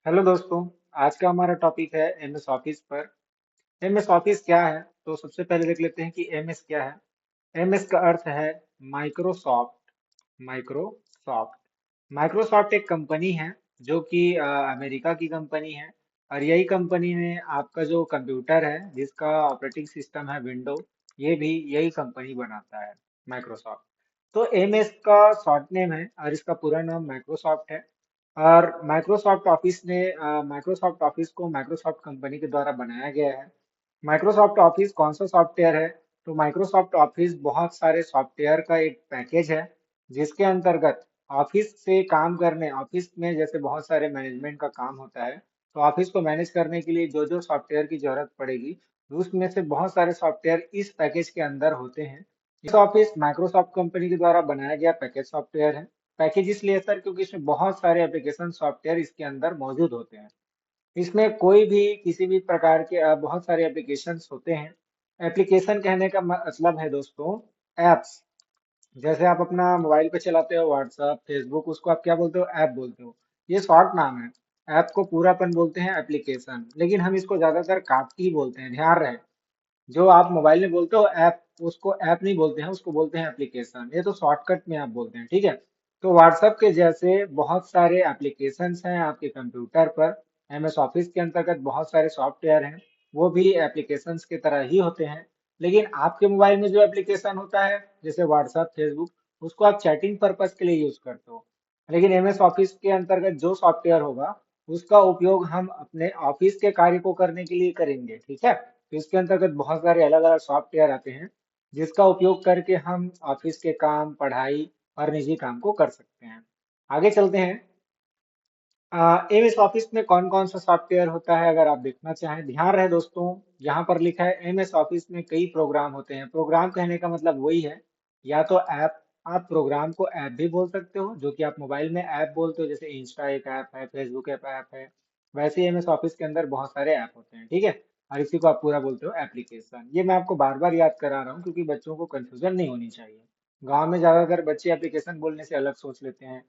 Hello दोस्तों। आज का हमारा टॉपिक है एमएस ऑफिस पर। एमएस ऑफिस क्या है? तो सबसे पहले देख लेते हैं कि एमएस क्या है। एमएस का अर्थ है माइक्रोसॉफ्ट। माइक्रोसॉफ्ट माइक्रोसॉफ्ट एक कंपनी है जो कि अमेरिका की कंपनी है। और यही कंपनी ने आपका जो कंप्यूटर है जिसका ऑपरेटिंग सिस्टम है विंडो, ये भी यही कंपनी बनाता है, माइक्रोसॉफ्ट। तो एमएस का शॉर्ट नेम है और इसका पूरा नाम माइक्रोसॉफ्ट है। और माइक्रोसॉफ्ट ऑफिस को माइक्रोसॉफ्ट कंपनी के द्वारा बनाया गया है। माइक्रोसॉफ्ट ऑफिस कौन सा सॉफ्टवेयर है? तो माइक्रोसॉफ्ट ऑफिस बहुत सारे सॉफ्टवेयर का एक पैकेज है जिसके अंतर्गत ऑफिस से काम करने, ऑफिस में जैसे बहुत सारे मैनेजमेंट का काम होता है, तो ऑफिस को मैनेज करने के लिए जो जो सॉफ्टवेयर की जरूरत पड़ेगी, उसमें से बहुत सारे सॉफ्टवेयर इस पैकेज के अंदर होते हैं। इस ऑफिस माइक्रोसॉफ्ट कंपनी के द्वारा बनाया गया पैकेज सॉफ्टवेयर है। पैकेज इसलिए सर क्योंकि इसमें बहुत सारे एप्लीकेशन सॉफ्टवेयर इसके अंदर मौजूद होते हैं। इसमें कोई भी किसी भी प्रकार के बहुत सारे एप्लीकेशंस होते हैं। एप्लीकेशन कहने का मतलब है दोस्तों, एप्स। जैसे आप अपना मोबाइल पे चलाते हो व्हाट्सएप फेसबुक, उसको आप क्या बोलते हो? ऐप बोलते हो। ये शॉर्ट नाम है। ऐप को पूरापन बोलते हैं एप्लीकेशन, लेकिन हम इसको ज्यादातर काट ही बोलते हैं, ध्यान रहे। जो आप मोबाइल में बोलते हो ऐप, उसको ऐप नहीं बोलते हैं, उसको बोलते हैं एप्लीकेशन। ये तो शॉर्टकट में आप बोलते हैं, ठीक है। तो व्हाट्सएप के जैसे बहुत सारे एप्लीकेशंस हैं आपके कंप्यूटर पर। एमएस ऑफिस के अंतर्गत बहुत सारे सॉफ्टवेयर हैं, वो भी एप्लीकेशंस की तरह ही होते हैं। लेकिन आपके मोबाइल में जो एप्लीकेशन होता है जैसे व्हाट्सएप फेसबुक, उसको आप चैटिंग पर्पज के लिए यूज करते हो। लेकिन एमएस ऑफिस के अंतर्गत जो सॉफ्टवेयर होगा, उसका उपयोग हम अपने ऑफिस के कार्य को करने के लिए करेंगे, ठीक है। तो इसके अंतर्गत बहुत सारे अलग अलग सॉफ्टवेयर आते हैं जिसका उपयोग करके हम ऑफिस के काम, पढ़ाई और निजी काम को कर सकते हैं। आगे चलते हैं। एमएस ऑफिस में कौन कौन सा सॉफ्टवेयर होता है अगर आप देखना चाहें, ध्यान रहे दोस्तों। यहाँ पर लिखा है एमएस ऑफिस में कई प्रोग्राम होते हैं। प्रोग्राम कहने का मतलब वही है, या तो ऐप। आप प्रोग्राम को ऐप भी बोल सकते हो, जो कि आप मोबाइल में ऐप बोलते हो, जैसे इंस्टा एक ऐप है, फेसबुक ऐप है। वैसे ही एमएस ऑफिस के अंदर बहुत सारे ऐप होते हैं, ठीक है। और इसी को आप पूरा बोलते हो एप्लीकेशन। ये मैं आपको बार बार याद करा रहा हूँ क्योंकि बच्चों को कंफ्यूजन नहीं होनी चाहिए। गांव में ज्यादातर बच्चे एप्लीकेशन बोलने से अलग सोच लेते हैं,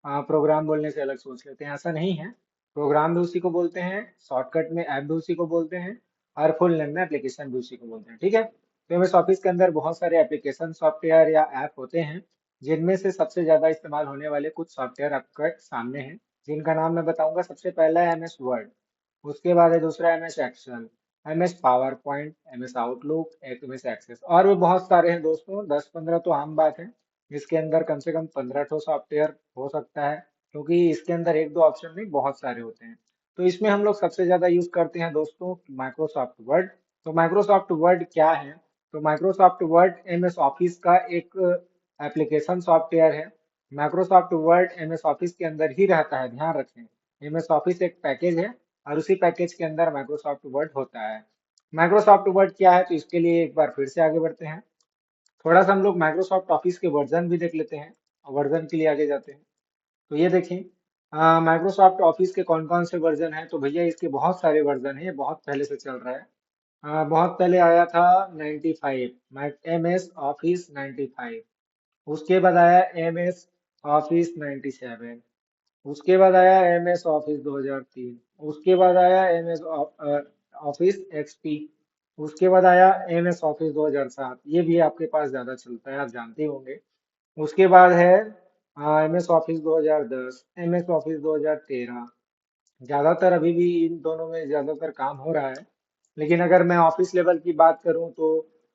प्रोग्राम बोलने से अलग सोच लेते हैं। ऐसा नहीं है। प्रोग्राम भी उसी को बोलते हैं, शॉर्टकट में ऐप भी उसी को बोलते हैं, और फुल नेम में एप्लीकेशन भी उसी को बोलते हैं, ठीक है। तो एमएस ऑफिस के अंदर बहुत सारे एप्लीकेशन सॉफ्टवेयर या ऐप होते हैं, जिनमें से सबसे ज्यादा इस्तेमाल होने वाले कुछ सॉफ्टवेयर आपके सामने हैं, जिनका नाम मैं बताऊंगा। सबसे पहला है एमएस वर्ड, उसके बाद है दूसरा MS Excel, MS PowerPoint, MS Outlook, MS Access, और भी बहुत सारे हैं दोस्तों, 10-15 तो आम बात है। इसके अंदर कम से कम 15 ठो सॉफ्टवेयर हो सकता है, क्योंकि इसके अंदर एक दो ऑप्शन नहीं, बहुत सारे होते हैं। तो इसमें हम लोग सबसे ज्यादा यूज करते हैं दोस्तों माइक्रोसॉफ्ट वर्ड। तो माइक्रोसॉफ्ट वर्ड क्या है? तो माइक्रोसॉफ्ट वर्ड एमएस ऑफिस का एक एप्लीकेशन सॉफ्टवेयर है। माइक्रोसॉफ्ट वर्ड एमएस ऑफिस के अंदर ही रहता है, ध्यान रखें। एमएस ऑफिस एक पैकेज है और उसी पैकेज के अंदर माइक्रोसॉफ्ट वर्ड होता है। माइक्रोसॉफ्ट वर्ड क्या है, तो इसके लिए एक बार फिर से आगे बढ़ते हैं। थोड़ा सा हम लोग माइक्रोसॉफ्ट ऑफिस के वर्जन भी देख लेते हैं, और वर्जन के लिए आगे जाते हैं। तो ये देखिए, माइक्रोसॉफ्ट ऑफिस के कौन कौन से वर्जन हैं। तो भैया इसके बहुत सारे वर्जन हैं, ये बहुत पहले से चल रहा है। बहुत पहले आया था 95, एम एस ऑफिस 95। उसके बाद आया एम एस ऑफिस 97। उसके बाद आया एम एस ऑफिस 2003। उसके बाद आया एम एस ऑफिस एक्सपी। उसके बाद आया एम एस ऑफिस 2007, ये भी आपके पास ज्यादा चलता है, आप जानते होंगे। उसके बाद है M S Office 2010, M S Office 2013। ज्यादातर अभी भी इन दोनों में ज्यादातर काम हो रहा है। लेकिन अगर मैं ऑफिस लेवल की बात करूं तो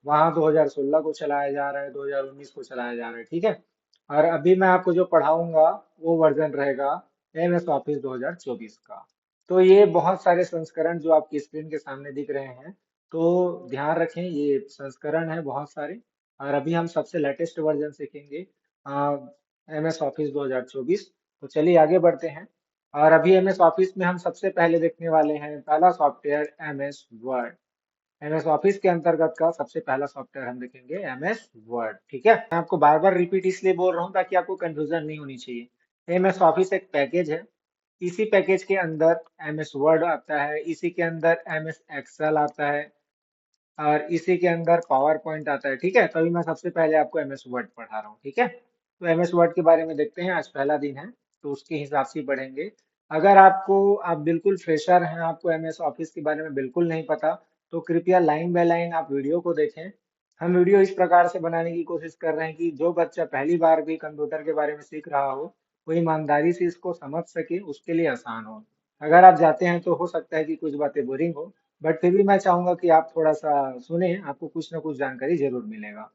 वहाँ 2016 को चलाया जा रहा है, 2019 को चलाया जा रहा है, ठीक है। और अभी मैं आपको जो पढ़ाऊंगा वो वर्जन रहेगा एम एस ऑफिस 2024 का। तो ये बहुत सारे संस्करण जो आपकी स्क्रीन के सामने दिख रहे हैं, तो ध्यान रखें, ये संस्करण है बहुत सारे। और अभी हम सबसे लेटेस्ट वर्जन सीखेंगे, एम एस ऑफिस 2024। तो चलिए आगे बढ़ते हैं। और अभी एमएस ऑफिस में हम सबसे पहले देखने वाले हैं पहला software MS word. MS office के अंतर्गत का सबसे पहला सॉफ्टवेयर हम देखेंगे एमएस वर्ड, ठीक है। मैं आपको बार बार रिपीट इसलिए बोल रहा हूँ ताकि आपको कंफ्यूजन नहीं होनी चाहिए। एमएस ऑफिस एक पैकेज है। इसी पैकेज के अंदर एमएस वर्ड आता है, इसी के अंदर एमएस एक्सेल आता है, और इसी के अंदर पावर पॉइंट आता है, ठीक है। तभी मैं सबसे पहले आपको एमएस वर्ड पढ़ा रहा हूँ, ठीक है। तो एमएस वर्ड के बारे में देखते हैं, आज पहला दिन है तो उसके हिसाब से ही पढ़ेंगे। अगर आप बिल्कुल फ्रेशर हैं, आपको एमएस ऑफिस के बारे में बिल्कुल नहीं पता, तो कृपया लाइन बाय लाइन आप वीडियो को देखें। हम वीडियो इस प्रकार से बनाने की कोशिश कर रहे हैं कि जो बच्चा पहली बार भी कंप्यूटर के बारे में सीख रहा हो, वो ईमानदारी से इसको समझ सके, उसके लिए आसान हो। अगर आप जाते हैं तो हो सकता है कि कुछ बातें बोरिंग हो, बट फिर भी मैं चाहूंगा कि आप थोड़ा सा सुने, आपको कुछ ना कुछ जानकारी जरूर मिलेगा।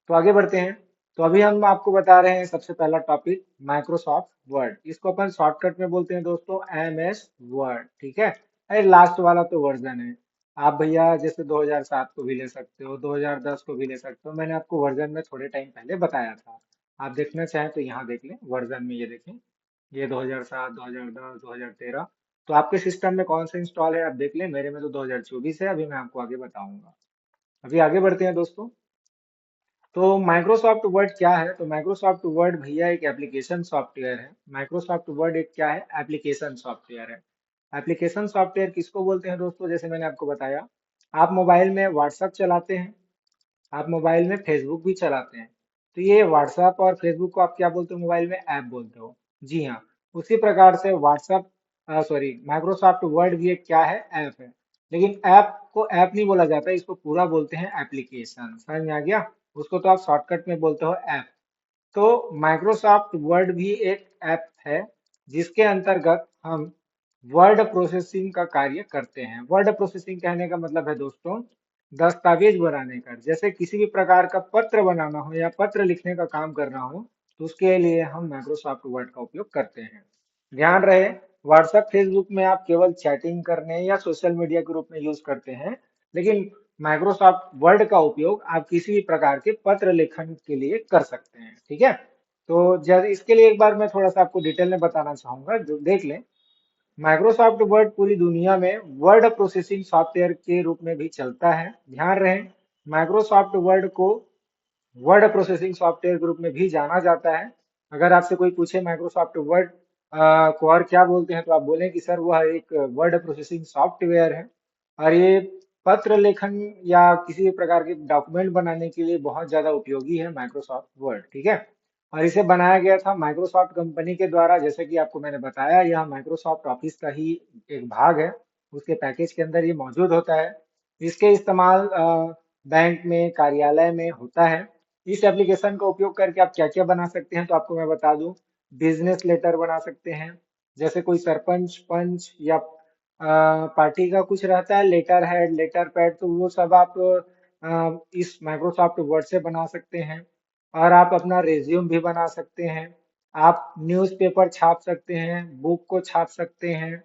तो आगे बढ़ते हैं। तो अभी हम आपको बता रहे हैं सबसे पहला टॉपिक, माइक्रोसॉफ्ट वर्ड। इसको अपन शॉर्टकट में बोलते हैं दोस्तों एम एस वर्ड, ठीक है। अरे लास्ट वाला तो वर्जन है। आप भैया जैसे 2007 को भी ले सकते हो, 2010 को भी ले सकते हो, मैंने आपको वर्जन में थोड़े टाइम पहले बताया था। आप देखना चाहें तो यहाँ देख लें, वर्जन में ये देखें, ये 2007, 2010, 2013। तो आपके सिस्टम में कौन सा इंस्टॉल है आप देख लें, मेरे में तो 2024 है। अभी मैं आपको आगे बताऊंगा। अभी आगे बढ़ते हैं दोस्तों। तो माइक्रोसॉफ्ट वर्ड क्या है? तो माइक्रोसॉफ्ट वर्ड भैया एक एप्लीकेशन सॉफ्टवेयर है। माइक्रोसॉफ्ट वर्ड एक क्या है? एप्लीकेशन सॉफ्टवेयर है। एप्लीकेशन सॉफ्टवेयर किसको बोलते हैं दोस्तों? जैसे मैंने आपको बताया, आप मोबाइल में व्हाट्सएप चलाते हैं, आप मोबाइल में फेसबुक भी चलाते हैं। तो ये व्हाट्सएप और फेसबुक को आप क्या बोलते हो? मोबाइल में ऐप बोलते हो। जी हाँ। उसी प्रकार से व्हाट्सएप, सॉरी, माइक्रोसॉफ्ट वर्ड भी एक क्या है? ऐप है। लेकिन ऐप को ऐप नहीं बोला जाता, इसको पूरा बोलते हैं एप्लीकेशन। समझ में आ गया? उसको तो आप शॉर्टकट में बोलते हो ऐप। तो माइक्रोसॉफ्ट वर्ड भी एक ऐप है, जिसके अंतर्गत हम वर्ड प्रोसेसिंग का कार्य करते हैं। वर्ड प्रोसेसिंग कहने का मतलब है दोस्तों, दस्तावेज बनाने का। जैसे किसी भी प्रकार का पत्र बनाना हो या पत्र लिखने का काम करना हो, तो उसके लिए हम माइक्रोसॉफ्ट वर्ड का उपयोग करते हैं। ध्यान रहे, व्हाट्सएप फेसबुक में आप केवल चैटिंग करने या सोशल मीडिया के रूप में यूज करते हैं, लेकिन माइक्रोसॉफ्ट वर्ड का उपयोग आप किसी भी प्रकार के पत्र लेखन के लिए कर सकते हैं, ठीक है। तो जब इसके लिए एक बार मैं थोड़ा सा आपको डिटेल में बताना चाहूंगा, जो देख लें। माइक्रोसॉफ्ट वर्ड पूरी दुनिया में वर्ड प्रोसेसिंग सॉफ्टवेयर के रूप में भी चलता है। ध्यान रहे, माइक्रोसॉफ्ट वर्ड को वर्ड प्रोसेसिंग सॉफ्टवेयर के रूप में भी जाना जाता है। अगर आपसे कोई पूछे माइक्रोसॉफ्ट वर्ड को और क्या बोलते हैं, तो आप बोलें कि सर वह एक वर्ड प्रोसेसिंग सॉफ्टवेयर है, और ये पत्र लेखन या किसी भी प्रकार के डॉक्यूमेंट बनाने के लिए बहुत ज्यादा उपयोगी है माइक्रोसॉफ्ट वर्ड, ठीक है। और इसे बनाया गया था माइक्रोसॉफ्ट कंपनी के द्वारा। जैसे कि आपको मैंने बताया, यह माइक्रोसॉफ्ट ऑफिस का ही एक भाग है, उसके पैकेज के अंदर ये मौजूद होता है। इसके इस्तेमाल बैंक में, कार्यालय में होता है। इस एप्लीकेशन का उपयोग करके आप क्या क्या बना सकते हैं, तो आपको मैं बता दूं। बिजनेस लेटर बना सकते हैं, जैसे कोई सरपंच, पंच या पार्टी का कुछ रहता है, लेटर हेड, लेटर पैड, तो वो सब आप इस माइक्रोसॉफ्ट वर्ड से बना सकते हैं। और आप अपना रिज्यूम भी बना सकते हैं। आप न्यूज़पेपर छाप सकते हैं, बुक को छाप सकते हैं,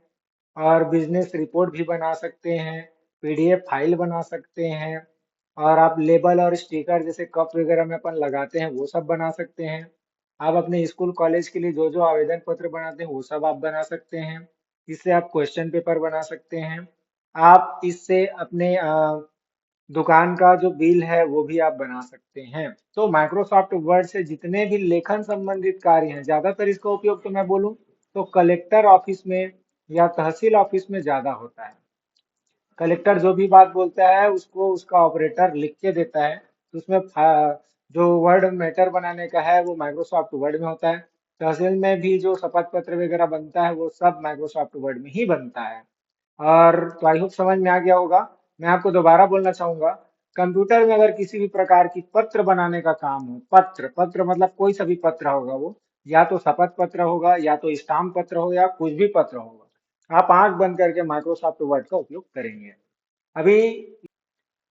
और बिजनेस रिपोर्ट भी बना सकते हैं, पीडीएफ फाइल बना सकते हैं, और आप लेबल और स्टिकर जैसे कप वगैरह में अपन लगाते हैं वो सब बना सकते हैं। आप अपने स्कूल कॉलेज के लिए जो जो आवेदन पत्र बनाते हैं वो सब आप बना सकते हैं। इससे आप क्वेश्चन पेपर बना सकते हैं। आप इससे अपने दुकान का जो बिल है वो भी आप बना सकते हैं। तो माइक्रोसॉफ्ट वर्ड से जितने भी लेखन संबंधित कार्य हैं, ज्यादातर इसका उपयोग तो मैं बोलूं तो कलेक्टर ऑफिस में या तहसील ऑफिस में ज्यादा होता है। कलेक्टर जो भी बात बोलता है उसको उसका ऑपरेटर लिख के देता है, तो उसमें जो वर्ड मैटर बनाने का है वो माइक्रोसॉफ्ट वर्ड में होता है। तहसील में भी जो शपथ पत्र वगैरह बनता है वो सब माइक्रोसॉफ्ट वर्ड में ही बनता है। और तो आई होप समझ में आ गया होगा। मैं आपको दोबारा बोलना चाहूंगा, कंप्यूटर में अगर किसी भी प्रकार की पत्र बनाने का काम हो, पत्र पत्र मतलब कोई सा भी पत्र होगा वो, या तो शपथ पत्र होगा, या तो स्टाम्प पत्र हो, या कुछ भी पत्र होगा, आप आंख बंद करके माइक्रोसॉफ्ट वर्ड का उपयोग करेंगे। अभी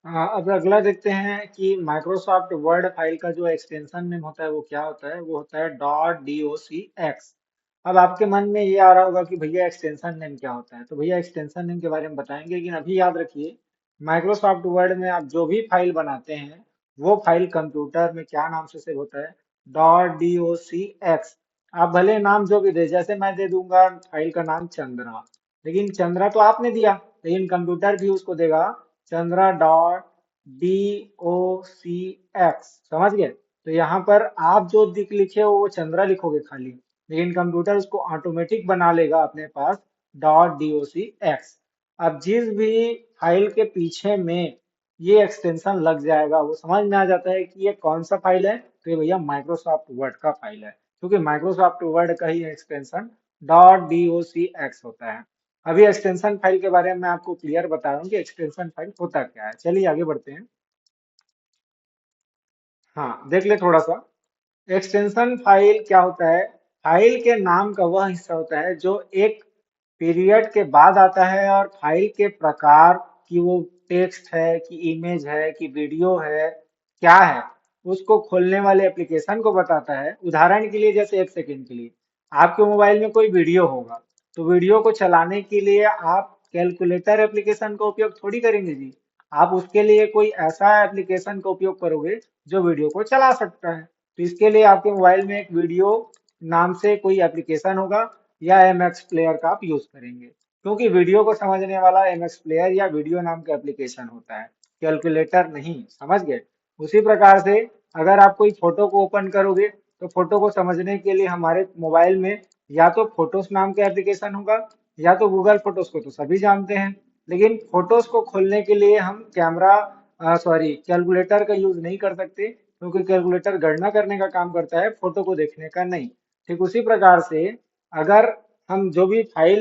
अब अगला देखते हैं कि माइक्रोसॉफ्ट वर्ड फाइल का जो एक्सटेंशन नेम होता है वो क्या होता है। वो होता है .docx। अब आपके मन में ये आ रहा होगा कि भैया एक्सटेंशन नेम क्या होता है, तो भैया एक्सटेंशन नेम के बारे में बताएंगे, लेकिन अभी याद रखिए, माइक्रोसॉफ्ट वर्ड में आप जो भी फाइल बनाते हैं, वो फाइल कंप्यूटर में क्या नाम से सेव होता है? .docx। आप भले नाम जो भी दे, जैसे मैं दे दूंगा फाइल का नाम चंद्रा, लेकिन चंद्रा तो आपने दिया, लेकिन कंप्यूटर भी उसको देगा चंद्रा .docx। समझ गए? तो यहाँ पर आप जो दिख लिखे हो वो चंद्रा लिखोगे खाली, लेकिन कंप्यूटर उसको ऑटोमेटिक बना लेगा अपने पास .docx। अब जिस भी फाइल के पीछे में ये एक्सटेंशन लग जाएगा, वो समझ में आ जाता है कि ये कौन सा फाइल है, तो ये भैया माइक्रोसॉफ्ट वर्ड का फाइल है, क्योंकि माइक्रोसॉफ्ट वर्ड का ही एक्सटेंशन .docx होता है। अभी एक्सटेंशन फाइल के बारे में मैं आपको क्लियर बता रहा हूँ कि एक्सटेंशन फाइल होता क्या है। चलिए आगे बढ़ते हैं। हाँ, देख ले थोड़ा सा। एक्सटेंशन फाइल क्या होता है? फाइल के नाम का वह हिस्सा होता है जो एक पीरियड के बाद आता है और फाइल के प्रकार की, वो टेक्स्ट है कि इमेज है कि वीडियो है, क्या है, उसको खोलने वाले एप्लीकेशन को बताता है। उदाहरण के लिए जैसे 1 सेकंड के लिए आपके मोबाइल में कोई वीडियो होगा, तो वीडियो को चलाने के लिए आप कैलकुलेटर एप्लीकेशन का उपयोग थोड़ी करेंगे जी। आप उसके लिए कोई ऐसा एप्लीकेशन का उपयोग करोगे जो वीडियो को चला सकता है। तो इसके लिए आपके मोबाइल में एक वीडियो नाम से कोई एप्लीकेशन होगा या एम एक्स प्लेयर का आप यूज करेंगे, क्योंकि वीडियो को समझने वाला एम एक्स प्लेयर या वीडियो नाम का एप्लीकेशन होता है, कैलकुलेटर नहीं। समझ गए? उसी प्रकार से अगर आप कोई फोटो को ओपन करोगे, तो फोटो को समझने के लिए हमारे मोबाइल में या तो फोटोस नाम का एप्लीकेशन होगा या तो गूगल फोटोस को तो सभी जानते हैं। लेकिन फोटोस को खोलने के लिए हम कैमरा सॉरी कैलकुलेटर का यूज नहीं कर सकते, क्योंकि कैलकुलेटर गणना करने का काम करता है, फोटो को देखने का नहीं। ठीक उसी प्रकार से अगर हम जो भी फाइल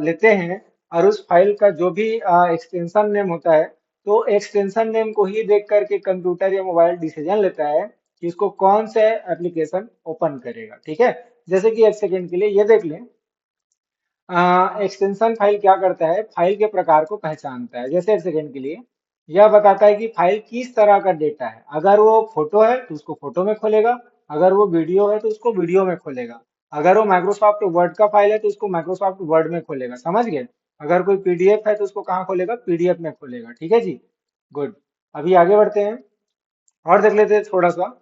लेते हैं और उस फाइल का जो भी एक्सटेंशन नेम होता है, तो एक्सटेंशन नेम को ही देख करके कंप्यूटर या मोबाइल डिसीजन लेता है कि इसको कौन से एप्लीकेशन ओपन करेगा। ठीक है? जैसे कि 1 सेकंड के लिए ये देख लें। एक्सटेंशन फाइल क्या करता है? फाइल के प्रकार को पहचानता है। जैसे 1 सेकंड के लिए यह बताता है कि फाइल किस तरह का डेटा है। अगर वो फोटो है तो उसको फोटो में खोलेगा, अगर वो वीडियो है तो उसको वीडियो में खोलेगा, अगर वो माइक्रोसॉफ्ट वर्ड का फाइल है तो उसको माइक्रोसॉफ्ट वर्ड में खोलेगा। समझ गए? अगर कोई पीडीएफ है तो उसको कहाँ खोलेगा? पीडीएफ में खोलेगा। ठीक है जी, गुड। अभी आगे बढ़ते हैं और देख लेते हैं थोड़ा सा।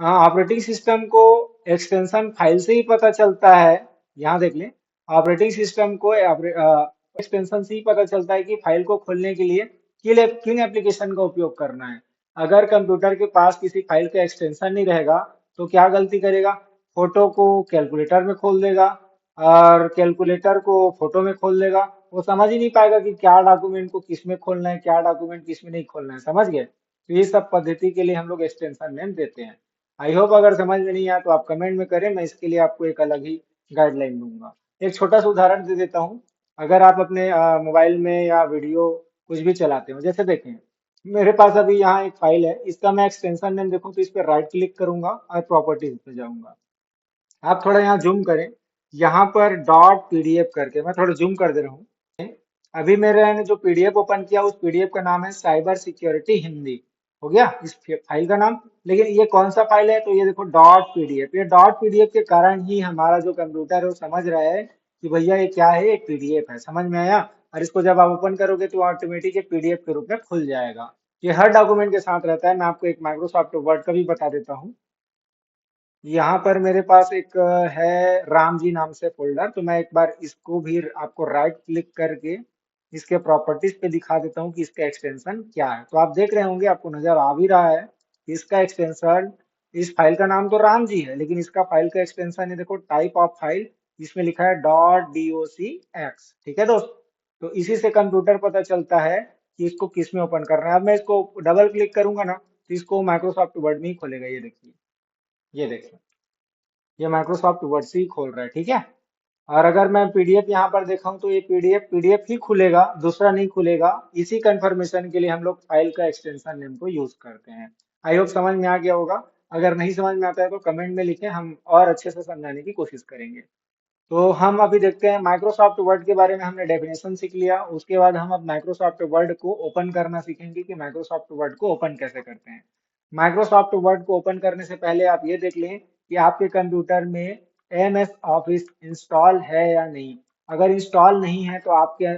हाँ, ऑपरेटिंग सिस्टम को एक्सटेंशन फाइल से ही पता चलता है। यहाँ देख लें, ऑपरेटिंग सिस्टम को एक्सटेंशन से ही पता चलता है कि फाइल को खोलने के लिए किन एप्लीकेशन का उपयोग करना है। अगर कंप्यूटर के पास किसी फाइल का एक्सटेंशन नहीं रहेगा, तो क्या गलती करेगा? फोटो को कैलकुलेटर में खोल देगा और कैलकुलेटर को फोटो में खोल देगा। वो समझ ही नहीं पाएगा कि क्या डॉक्यूमेंट को किस में खोलना है, क्या डॉक्यूमेंट किस में नहीं खोलना है। समझ गए? तो ये सब पद्धति के लिए हम लोग एक्सटेंशन नेम देते हैं। आई होप अगर समझ में नहीं आया तो आप कमेंट में करें, मैं इसके लिए आपको एक अलग ही गाइडलाइन दूंगा। एक छोटा सा उदाहरण दे देता हूँ। अगर आप अपने मोबाइल में या वीडियो कुछ भी चलाते हो, जैसे देखें मेरे पास अभी यहाँ एक फाइल है, इसका मैं एक्सटेंशन नेम देखूँ तो इस पर राइट क्लिक करूंगा और प्रॉपर्टीज पे जाऊंगा। आप थोड़ा यहाँ जूम करें, यहाँ पर डॉट पीडीएफ करके मैं थोड़ा जूम कर दे रहा हूँ। अभी मैंने जो पीडीएफ ओपन किया उस पीडीएफ का नाम है साइबर सिक्योरिटी हिंदी। हो गया इस फाइल का नाम। लेकिन ये कौन सा फाइल है? तो ये देखो डॉट पीडीएफ। ये डॉट पीडीएफ के कारण ही हमारा जो कंप्यूटर है वो समझ रहा है कि भैया ये क्या है, एक पीडीएफ है। समझ में आया? और इसको जब आप ओपन करोगे तो ऑटोमेटिक एक पीडीएफ के रूप में खुल जाएगा। ये हर डॉक्यूमेंट के साथ रहता है। मैं आपको एक माइक्रोसॉफ्ट वर्ड का भी बता देता हूँ। यहाँ पर मेरे पास एक है राम जी नाम से फोल्डर, तो मैं एक बार इसको भी आपको राइट क्लिक करके इसके प्रॉपर्टीज पे दिखा देता हूँ कि इसका एक्सटेंशन क्या है। तो आप देख रहे होंगे, आपको नजर आ भी रहा है कि इसका एक्सटेंशन, इस फाइल का नाम तो राम जी है, लेकिन इसका फाइल का एक्सटेंशन है, देखो टाइप ऑफ फाइल, इसमें लिखा है .docx। ठीक है दोस्त? तो इसी से कंप्यूटर पता चलता है कि इसको किस में ओपन करना है। अब मैं इसको डबल क्लिक करूंगा ना, तो इसको माइक्रोसॉफ्ट वर्ड में ही खोलेगा। ये देखिए, ये देखिए, ये माइक्रोसॉफ्ट वर्ड से ही खोल रहा है। ठीक है? और अगर मैं पीडीएफ यहाँ पर देखा हूँ तो ये पीडीएफ पीडीएफ ही खुलेगा, दूसरा नहीं खुलेगा। इसी कंफर्मेशन के लिए हम लोग फाइल का एक्सटेंशन नेम को यूज करते हैं। आई होप समझ में आ गया होगा। अगर नहीं समझ में आता है तो कमेंट में लिखें, हम और अच्छे से समझाने की कोशिश करेंगे। तो हम अभी देखते हैं माइक्रोसॉफ्ट वर्ड के बारे में। हमने डेफिनेशन सीख लिया, उसके बाद हम अब माइक्रोसॉफ्ट वर्ड को ओपन करना सीखेंगे कि माइक्रोसॉफ्ट वर्ड को ओपन कैसे करते हैं। माइक्रोसॉफ्ट वर्ड को ओपन करने से पहले आप ये देख लें कि आपके कंप्यूटर में एम एस ऑफिस इंस्टॉल है या नहीं। अगर इंस्टॉल नहीं है तो आपके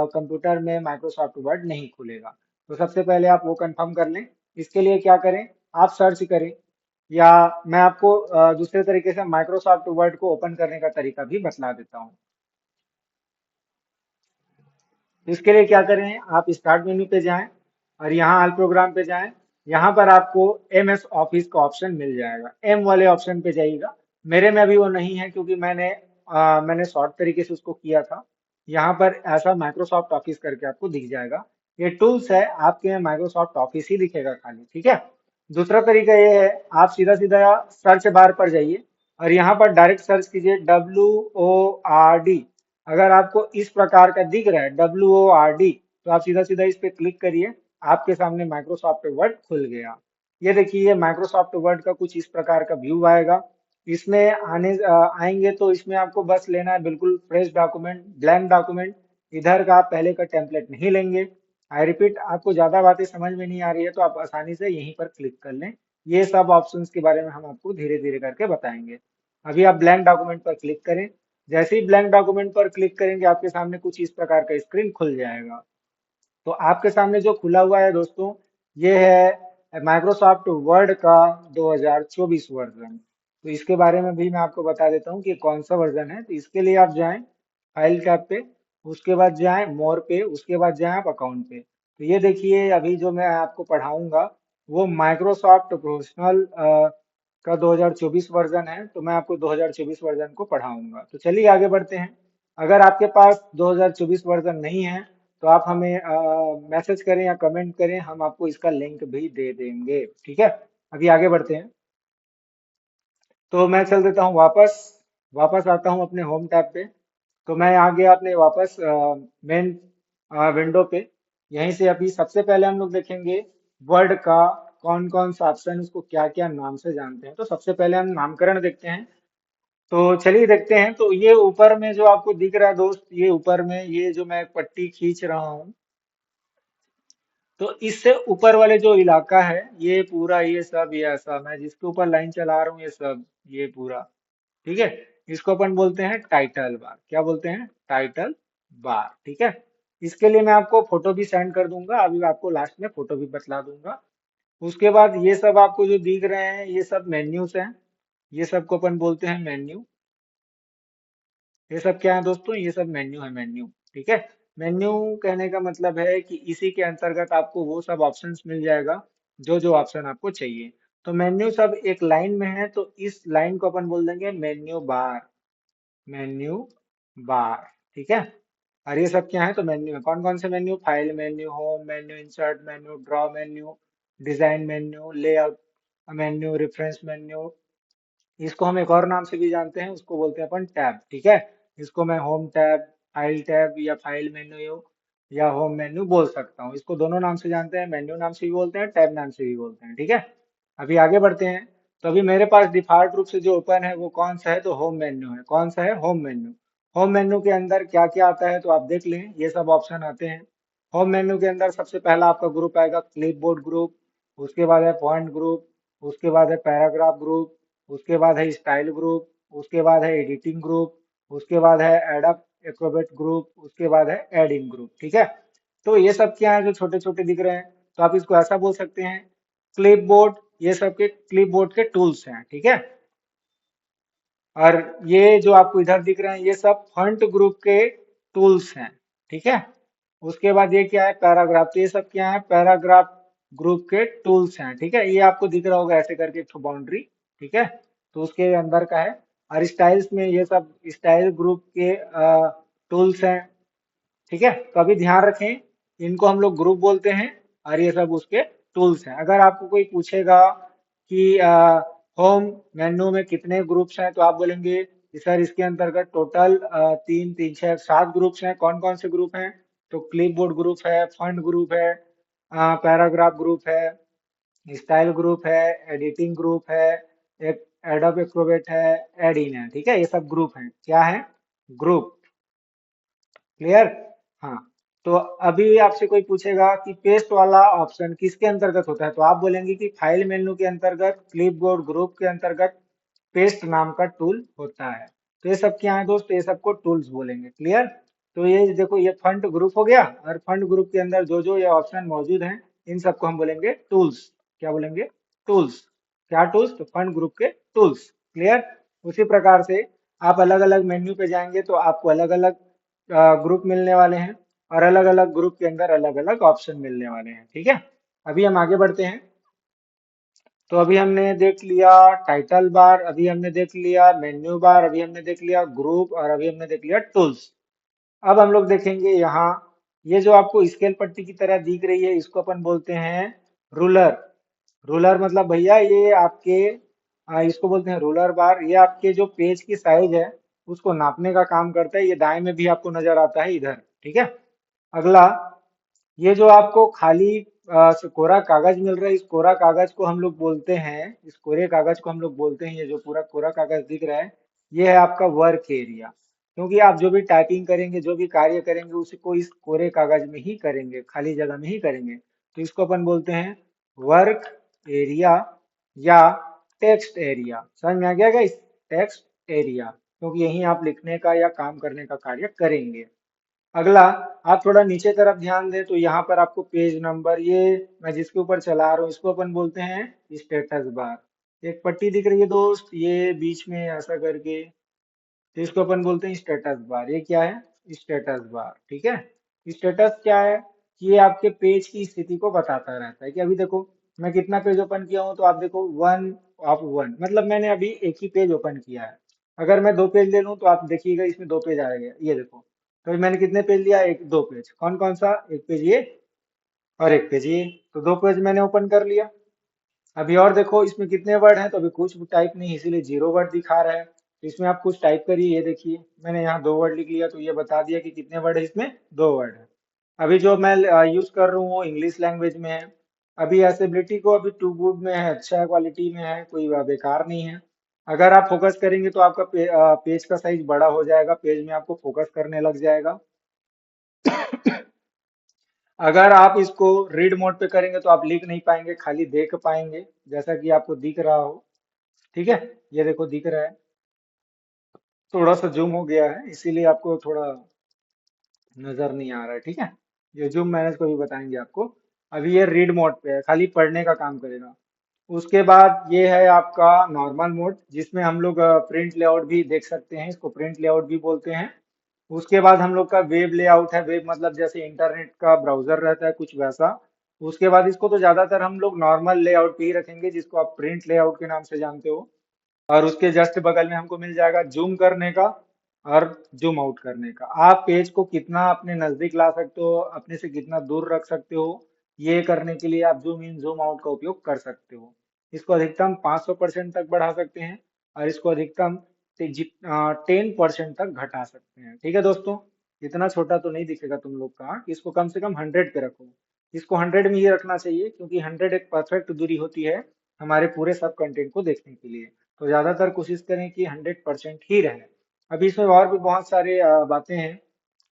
कंप्यूटर में माइक्रोसॉफ्ट वर्ड नहीं खुलेगा। तो सबसे पहले आप वो कंफर्म कर लें। इसके लिए क्या करें? आप सर्च करें, या मैं आपको दूसरे तरीके से माइक्रोसॉफ्ट वर्ड को ओपन करने का तरीका भी बतला देता हूँ। इसके लिए क्या करें? आप स्टार्ट मेन्यू पे जाएं और यहाँ ऑल प्रोग्राम पे जाएं। यहाँ पर आपको एम एस ऑफिस का ऑप्शन मिल जाएगा, एम वाले ऑप्शन पे जाइएगा। मेरे में अभी वो नहीं है, क्योंकि मैंने शॉर्ट तरीके से उसको किया था। यहाँ पर ऐसा माइक्रोसॉफ्ट ऑफिस करके आपको दिख जाएगा। ये टूल्स है, आपके में माइक्रोसॉफ्ट ऑफिस ही दिखेगा खाली। ठीक है? दूसरा तरीका ये है, आप सीधा सीधा सर्च बार पर जाइए। और यहाँ पर डायरेक्ट सर्च कीजिए WORD। अगर आपको इस प्रकार का दिख रहा है WORD, तो आप सीधा सीधा इस पे क्लिक करिए, आपके सामने माइक्रोसॉफ्ट वर्ड खुल गया। ये देखिए, ये माइक्रोसॉफ्ट वर्ड का कुछ इस प्रकार का व्यू आएगा। इसमें आएंगे तो इसमें आपको बस लेना है बिल्कुल फ्रेश डॉक्यूमेंट, ब्लैंक डॉक्यूमेंट। इधर का आप पहले का टेम्पलेट नहीं लेंगे। आई रिपीट, आपको ज्यादा बातें समझ में नहीं आ रही है तो आप आसानी से यहीं पर क्लिक कर लें। ये सब ऑप्शंस के बारे में हम आपको धीरे धीरे करके बताएंगे। अभी आप ब्लैंक डॉक्यूमेंट पर क्लिक करें। जैसे ही ब्लैंक डॉक्यूमेंट पर क्लिक करेंगे, आपके सामने कुछ इस प्रकार का स्क्रीन खुल जाएगा। तो आपके सामने जो खुला हुआ है दोस्तों, ये है माइक्रोसॉफ्ट वर्ड का 2024 वर्जन। तो इसके बारे में भी मैं आपको बता देता हूँ कि कौन सा वर्जन है। तो इसके लिए आप जाएं फाइल टैब पे, उसके बाद जाएं मोर पे, उसके बाद जाएं आप अकाउंट पे। तो ये देखिए, अभी जो मैं आपको पढ़ाऊंगा वो माइक्रोसॉफ्ट प्रोफेशनल का 2024 वर्जन है। तो मैं आपको 2024 वर्जन को पढ़ाऊंगा। तो चलिए आगे बढ़ते हैं। अगर आपके पास 2024 वर्जन नहीं है तो आप हमें मैसेज करें या कमेंट करें, हम आपको इसका लिंक भी दे देंगे। ठीक है, अभी आगे बढ़ते हैं। तो मैं चल देता हूँ वापस, वापस आता हूँ अपने होम टैब पे। तो मैं आ गया अपने वापस मेन विंडो पे। यहीं से अभी सबसे पहले हम लोग देखेंगे वर्ड का कौन कौन सा ऑप्शन, उसको क्या क्या नाम से जानते हैं। तो सबसे पहले हम नामकरण देखते हैं। तो चलिए देखते हैं। तो ये ऊपर में जो आपको दिख रहा है दोस्त, ये ऊपर में ये जो मैं पट्टी खींच रहा हूँ, तो इससे ऊपर वाले जो इलाका है, ये पूरा ये सब, ये ऐसा मैं जिसके ऊपर लाइन चला रहा हूँ, ये सब ये पूरा, ठीक है, इसको अपन बोलते हैं टाइटल बार। क्या बोलते हैं? Title bar. ठीक है, इसके लिए मैं आपको फोटो भी सेंड कर दूंगा, अभी मैं आपको लास्ट में फोटो भी बतला दूंगा। उसके बाद ये सब आपको जो दिख रहे हैं, ये सब मेन्यूज हैं। ये सब को अपन बोलते हैं मेन्यू। ये सब क्या है दोस्तों? ये सब मेन्यू है, मेन्यू। ठीक है, मेन्यू कहने का मतलब है कि इसी के अंतर्गत आपको वो सब ऑप्शंस मिल जाएगा जो जो ऑप्शन आपको चाहिए। तो मेन्यू सब एक लाइन में है, तो इस लाइन को अपन बोल देंगे मेन्यू बार। Menu bar. ठीक है, और ये सब क्या है? तो मेन्यू है। कौन कौन से menu? File menu, home menu, insert menu, draw menu, design menu, layout menu, reference menu. इसको हम एक और नाम से भी जानते हैं, उसको बोलते हैं अपन टैब। ठीक है, इसको मैं होम टैब, फाइल टैब या फाइल मेन्यू या होम मेन्यू बोल सकता हूँ। इसको दोनों नाम से जानते हैं, मेन्यू नाम से भी बोलते हैं, टैब नाम से भी बोलते हैं। ठीक है, अभी आगे बढ़ते हैं। तो अभी मेरे पास डिफॉल्ट रूप से जो ओपन है वो कौन सा है? तो होम मेन्यू है। कौन सा है? Home menu. होम मेन्यू के अंदर क्या क्या आता है तो आप देख लें, ये सब ऑप्शन आते हैं। होम मेन्यू के अंदर सबसे पहला आपका ग्रुप आएगा क्लिपबोर्ड ग्रुप, उसके बाद है पॉइंट ग्रुप, उसके बाद है पैराग्राफ ग्रुप, उसके बाद है स्टाइल ग्रुप, उसके बाद है एडिटिंग ग्रुप, उसके बाद है एडअप एक्रोबेट ग्रुप, उसके बाद है एडिंग ग्रुप। ठीक है, तो ये सब क्या है जो छोटे छोटे दिख रहे हैं, तो आप इसको ऐसा बोल सकते हैं क्लिपबोर्ड। ये सब के क्लिपबोर्ड के टूल्स हैं। ठीक है, और ये जो आपको इधर दिख रहे हैं, ये सब फंट ग्रुप के टूल्स हैं। ठीक है, उसके बाद ये क्या है? पैराग्राफ। तो ये सब क्या है? पैराग्राफ ग्रुप के टूल्स हैं। ठीक है, ये आपको दिख रहा होगा ऐसे करके एक बाउंड्री। ठीक है, तो उसके अंदर का है। और स्टाइल्स में ये सब स्टाइल ग्रुप के टूल्स हैं। ठीक है, तो अभी ध्यान रखें, इनको हम लोग ग्रुप बोलते हैं और ये सब उसके टूल्स हैं। अगर आपको कोई पूछेगा कि होम मेन्यू में कितने ग्रुप्स हैं, तो आप बोलेंगे कि सर इसके अंतर्गत टोटल 3 3 6 7 ग्रुप्स हैं। कौन कौन से ग्रुप हैं? तो क्लिपबोर्ड ग्रुप है, फंड ग्रुप है, पैराग्राफ ग्रुप है, स्टाइल ग्रुप है, एडिटिंग ग्रुप है, एक एडोब एक्रोबेट है, एडिन है। ठीक है, ये सब ग्रुप हैं। क्या है? ग्रुप। क्लियर? हाँ। तो अभी आपसे कोई पूछेगा कि पेस्ट वाला ऑप्शन किसके अंतर्गत होता है, तो आप बोलेंगे कि फाइल मेन्यू के अंतर्गत, क्लिपबोर्ड ग्रुप के अंतर्गत पेस्ट नाम का टूल होता है। तो ये सब क्या है दोस्त? ये सबको टूल्स बोलेंगे। क्लियर? तो ये देखो, ये फंड ग्रुप हो गया, और फंड ग्रुप के अंदर जो जो ये ऑप्शन मौजूद हैं, इन सबको हम बोलेंगे टूल्स। क्या बोलेंगे? टूल्स। क्या टूल्स? तो फंड ग्रुप के टूल्स। क्लियर? उसी प्रकार से आप अलग अलग मेन्यू पे जाएंगे तो आपको अलग अलग ग्रुप मिलने वाले हैं, और अलग अलग ग्रुप के अंदर अलग अलग ऑप्शन मिलने वाले हैं। ठीक है, अभी हम आगे बढ़ते हैं। तो अभी हमने देख लिया टाइटल बार, अभी हमने देख लिया मेन्यू बार, अभी हमने देख लिया ग्रुप, और अभी हमने देख लिया टूल्स। अब हम लोग देखेंगे यहाँ, ये जो आपको स्केल पट्टी की तरह दिख रही है, इसको अपन बोलते हैं रूलर। रूलर मतलब भैया ये आपके इसको बोलते हैं रोलर बार। ये आपके जो पेज की साइज है उसको नापने का काम करता है। ये दाएं में भी आपको नजर आता है इधर, ठीक है। अगला, ये जो आपको खाली कोरा कागज मिल रहा है, इस कोरा कागज को हम लोग बोलते हैं, इस कोरे कागज को हम लोग बोलते हैं, ये जो पूरा कोरा कागज दिख रहा है, ये है आपका वर्क एरिया। क्योंकि आप जो भी टाइपिंग करेंगे, जो भी कार्य करेंगे, उसको इस कोरे कागज में ही करेंगे, खाली जगह में ही करेंगे। तो इसको अपन बोलते हैं वर्क एरिया या टेक्स्ट एरिया। समझ में आ गया गाइस? टेक्स्ट एरिया, क्योंकि यही आप लिखने का या काम करने का कार्य करेंगे। अगला, आप थोड़ा नीचे तरफ ध्यान दें तो यहाँ पर आपको पेज नंबर, ये मैं जिसके ऊपर चला रहा हूँ इसको अपन बोलते हैं स्टेटस बार। एक पट्टी दिख रही है दोस्त, ये बीच में ऐसा करके, तो इसको अपन बोलते हैं स्टेटस बार। ये क्या है? स्टेटस बार, ठीक है। स्टेटस क्या है? कि ये आपके पेज की स्थिति को बताता रहता है कि अभी देखो मैं कितना पेज ओपन किया हूँ, तो आप देखो 1 of 1, मतलब मैंने अभी एक ही पेज ओपन किया है। अगर मैं 2 पेज ले लूँ तो आप देखिएगा इसमें 2 पेज आएंगे, ये देखो। तो अभी मैंने कितने पेज लिया? 2 पेज। कौन कौन सा? एक पेज ये और एक पेज ये, तो 2 पेज मैंने ओपन कर लिया। अभी और देखो इसमें कितने वर्ड हैं, तो अभी कुछ टाइप नहीं, इसीलिए 0 वर्ड दिखा रहा है। तो इसमें आप कुछ टाइप करिए, ये देखिए मैंने यहाँ 2 वर्ड लिख लिया, तो ये बता दिया कि कितने वर्ड है इसमें, 2 वर्ड है। अभी जो मैं यूज कर रहा हूँ वो इंग्लिश लैंग्वेज में है। अभी एसेबिलिटी को अभी टू गुड में है, अच्छा क्वालिटी में है, कोई बेकार नहीं है। अगर आप फोकस करेंगे तो आपका पेज का साइज बड़ा हो जाएगा, पेज में आपको फोकस करने लग जाएगा। अगर आप इसको रीड मोड पे करेंगे तो आप लिख नहीं पाएंगे, खाली देख पाएंगे, जैसा कि आपको दिख रहा हो, ठीक है। ये देखो दिख रहा है, थोड़ा सा जूम हो गया है इसीलिए आपको थोड़ा नजर नहीं आ रहा है, ठीक है। ये जूम मैनेज को भी बताएंगे आपको। अभी ये रीड मोड पे है, खाली पढ़ने का काम करेगा। उसके बाद ये है आपका नॉर्मल मोड, जिसमें हम लोग प्रिंट लेआउट भी देख सकते हैं, इसको प्रिंट लेआउट भी बोलते हैं। उसके बाद हम लोग का वेब लेआउट है, वेब मतलब जैसे इंटरनेट का ब्राउजर रहता है कुछ वैसा। उसके बाद इसको तो ज्यादातर हम लोग नॉर्मल लेआउट पे ही रखेंगे, जिसको आप प्रिंट लेआउट के नाम से जानते हो। और उसके जस्ट बगल में हमको मिल जाएगा जूम करने का और जूम आउट करने का। आप पेज को कितना अपने नजदीक ला सकते हो, अपने से कितना दूर रख सकते हो, ये करने के लिए आप जूम इन जूम आउट का उपयोग कर सकते हो। इसको अधिकतम 500% तक बढ़ा सकते हैं और इसको अधिकतम 10% तक घटा सकते हैं, ठीक है दोस्तों। इतना छोटा तो नहीं दिखेगा तुम लोग का, इसको कम से कम 100 पे रखो। इसको 100 में ही रखना चाहिए, क्योंकि 100 एक परफेक्ट दूरी होती है हमारे पूरे सब कंटेंट को देखने के लिए। तो ज्यादातर कोशिश करें कि 100% ही रहे। अभी इसमें और भी बहुत सारे बातें हैं,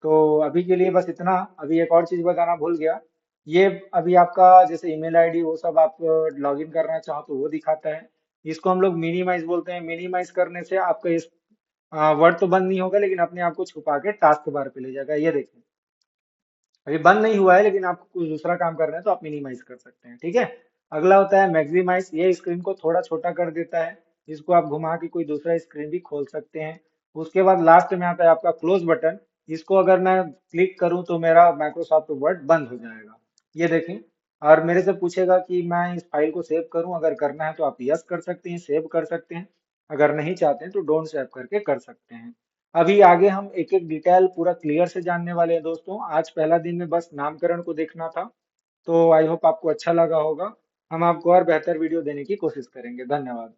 तो अभी के लिए बस इतना। अभी एक और चीज बताना भूल गया, ये अभी आपका जैसे ईमेल आईडी वो सब आप लॉगिन करना चाहो तो वो दिखाता है। इसको हम लोग मिनिमाइज बोलते हैं। मिनिमाइज करने से आपका इस वर्ड तो बंद नहीं होगा, लेकिन अपने आप को छुपा के टास्क बार पे ले जाएगा। ये देखिए अभी बंद नहीं हुआ है, लेकिन आपको कुछ दूसरा काम करना है तो आप मिनिमाइज कर सकते हैं, ठीक है। अगला होता है मैक्सिमाइज, ये स्क्रीन को थोड़ा छोटा कर देता है। इसको आप घुमा के कोई दूसरा स्क्रीन भी खोल सकते हैं। उसके बाद लास्ट में आता है आपका क्लोज बटन। इसको अगर मैं क्लिक करूं तो मेरा माइक्रोसॉफ्ट वर्ड बंद हो जाएगा, ये देखें। और मेरे से पूछेगा कि मैं इस फाइल को सेव करूं, अगर करना है तो आप यस कर सकते हैं, सेव कर सकते हैं। अगर नहीं चाहते हैं तो डोंट सेव करके कर सकते हैं। अभी आगे हम एक एक डिटेल पूरा क्लियर से जानने वाले हैं दोस्तों। आज पहला दिन में बस नामकरण को देखना था। तो आई होप आपको अच्छा लगा होगा। हम आपको और बेहतर वीडियो देने की कोशिश करेंगे। धन्यवाद।